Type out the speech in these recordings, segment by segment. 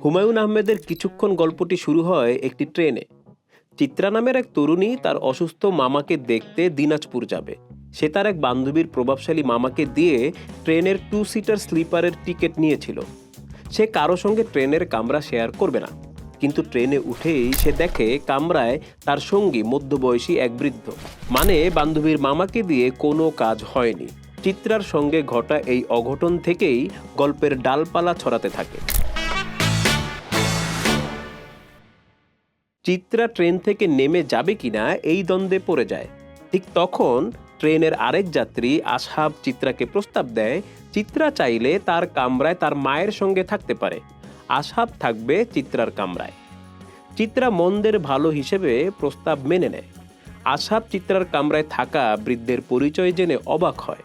হুমায়ুন আহমেদের কিছুক্ষণ গল্পটি শুরু হয় একটি ট্রেনে। চিত্রা নামের এক তরুণী তার অসুস্থ মামাকে দেখতে দিনাজপুর যাবে। সে তার এক বান্ধবীর প্রভাবশালী মামাকে দিয়ে ট্রেনের 2 সিটার স্লিপারের টিকিট নিয়েছিল। সে কারো সঙ্গে ট্রেনের কামরা শেয়ার করবে না, কিন্তু ট্রেনে উঠেই সে দেখে কামরায় তার সঙ্গী মধ্যবয়সী এক বৃদ্ধ। মানে বান্ধবীর মামাকে দিয়ে কোনো কাজ হয়নি। চিত্রার সঙ্গে ঘটা এই অঘটন থেকেই গল্পের ডালপালা ছড়াতে থাকে। চিত্রা ট্রেন থেকে নেমে যাবে কিনা এই দ্বন্দ্বে পড়ে যায়। ঠিক তখন ট্রেনের আরেক যাত্রী আসহাব চিত্রাকে প্রস্তাব দেয়, চিত্রা চাইলে তার কামরায় তার মায়ের সঙ্গে থাকতে পারে, আসহাব থাকবে চিত্রার কামরায়। চিত্রা মন্দের ভালো হিসেবে প্রস্তাব মেনে নেয়। আসহাব চিত্রার কামরায় থাকা বৃদ্ধের পরিচয় জেনে অবাক হয়।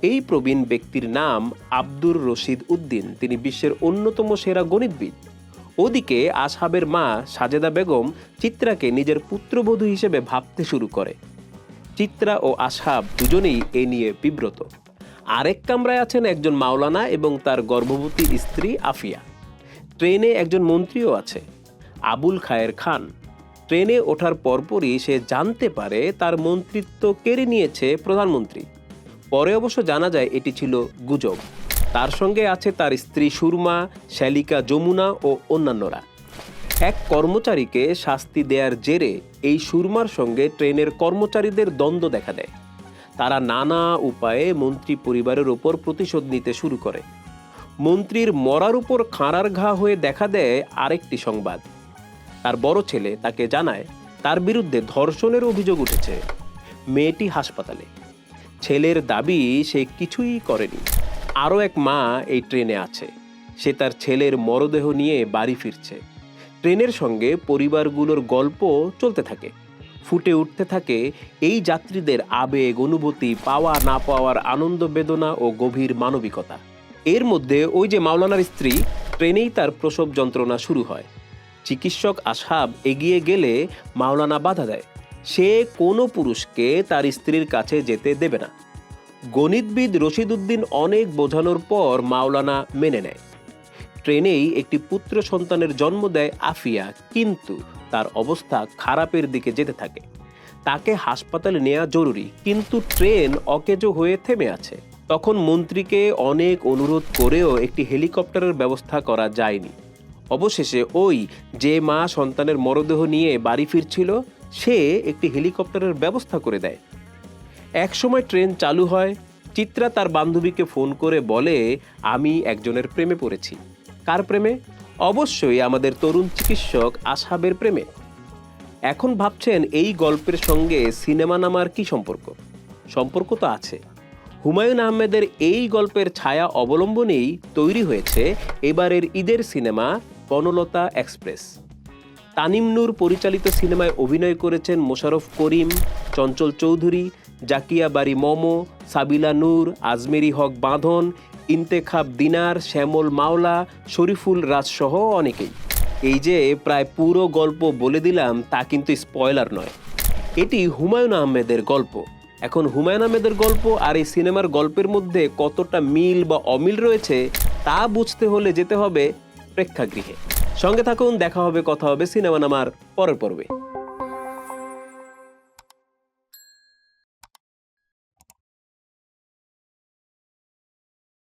এই প্রবীণ ব্যক্তির নাম আব্দুর রশিদ উদ্দিন। তিনি বিশ্বের অন্যতম সেরা গণিতবিদ। ওদিকে আসহাবের মা সাজেদা বেগম চিত্রাকে নিজের পুত্রবধূ হিসেবে ভাবতে শুরু করে। চিত্রা ও আসহাব দুজনেই এ নিয়ে বিব্রত। আরেক কামরায় আছেন একজন মাওলানা এবং তার গর্ভবতী স্ত্রী আফিয়া। ট্রেনে একজন মন্ত্রীও আছে, আবুল খায়ের খান। ট্রেনে ওঠার পরপরই সে জানতে পারে তার মন্ত্রিত্ব কেড়ে নিয়েছে প্রধানমন্ত্রী। পরে অবশ্য জানা যায় এটি ছিল গুজব। তার সঙ্গে আছে তার স্ত্রী সুরমা, শ্যালিকা, যমুনা ও অন্যান্যরা। এক কর্মচারীকে শাস্তি দেওয়ার জেরে এই সুরমার সঙ্গে ট্রেনের কর্মচারীদের দ্বন্দ্ব দেখা দেয়। তারা নানা উপায়ে মন্ত্রী পরিবারের ওপর প্রতিশোধ নিতে শুরু করে। মন্ত্রীর মরার উপর খাঁড়ার ঘা হয়ে দেখা দেয় আরেকটি সংবাদ। তার বড় ছেলে তাকে জানায় তার বিরুদ্ধে ধর্ষণের অভিযোগ উঠেছে। মেয়েটি হাসপাতালে। ছেলের দাবি সে কিছুই করেনি। আরও এক মা এই ট্রেনে আছে। সে তার ছেলের মরদেহ নিয়ে বাড়ি ফিরছে। ট্রেনের সঙ্গে পরিবারগুলোর গল্প চলতে থাকে। ফুটে উঠতে থাকে এই যাত্রীদের আবেগ, অনুভূতি, পাওয়া না পাওয়ার আনন্দ, বেদনা ও গভীর মানবিকতা। এর মধ্যে ওই যে মাওলানার স্ত্রী, ট্রেনেই তার প্রসব যন্ত্রণা শুরু হয়। চিকিৎসক আসহাব এগিয়ে গেলে মাওলানা বাধা দেয়। সে কোনো পুরুষকে তার স্ত্রীর কাছে যেতে দেবে না। গণিতবিদ রশিদ উদ্দিন অনেক বোঝানোর পর মাওলানা মেনে নেয়। ট্রেনেই একটি পুত্র সন্তানের জন্ম দেয় আফিয়া, কিন্তু তার অবস্থা খারাপের দিকে যেতে থাকে। তাকে হাসপাতালে নেওয়া জরুরি, কিন্তু ট্রেন অকেজো হয়ে থেমে আছে। তখন মন্ত্রীকে অনেক অনুরোধ করেও একটি হেলিকপ্টারের ব্যবস্থা করা যায়নি। অবশেষে ওই যে মা সন্তানের মরদেহ নিয়ে বাড়ি ফিরছিল, সে একটি হেলিকপ্টারের ব্যবস্থা করে দেয়। একসময় ট্রেন চালু হয়। চিত্রা তার বান্ধবীকে ফোন করে বলে, আমি একজনের প্রেমে পড়েছি। কার প্রেমে? অবশ্যই আমাদের তরুণ চিকিৎসক আসহাবের প্রেমে। এখন ভাবছেন এই গল্পের সঙ্গে সিনেমা নামার কি সম্পর্ক? সম্পর্ক তো আছে। হুমায়ুন আহমেদের এই গল্পের ছায়া অবলম্বনেই তৈরি হয়েছে এবারের ঈদের সিনেমা বনলতা এক্সপ্রেস। তানিম নূর পরিচালিত সিনেমায় অভিনয় করেছেন মোশাররফ করিম, চঞ্চল চৌধুরী, জাকিয়া বারি মমো, সাবিলা নূর, আজমেরি হক বাঁধন, ইন্তেখাব দিনার, শ্যামল মাওলা, শরীফুল রাজ সহ অনেকেই। এই যে প্রায় পুরো গল্প বলে দিলাম, তা কিন্তু স্পয়লার নয়। এটি হুমায়ুন আহমেদের গল্প। এখন হুমায়ুন আহমেদের গল্প আর এই সিনেমার গল্পের মধ্যে কতটা মিল বা অমিল রয়েছে তা বুঝতে হলে যেতে হবে প্রেক্ষাগৃহে। সঙ্গে থাকুন, দেখা হবে, কথা হবে সিনেমা নামার পরের পর্বে।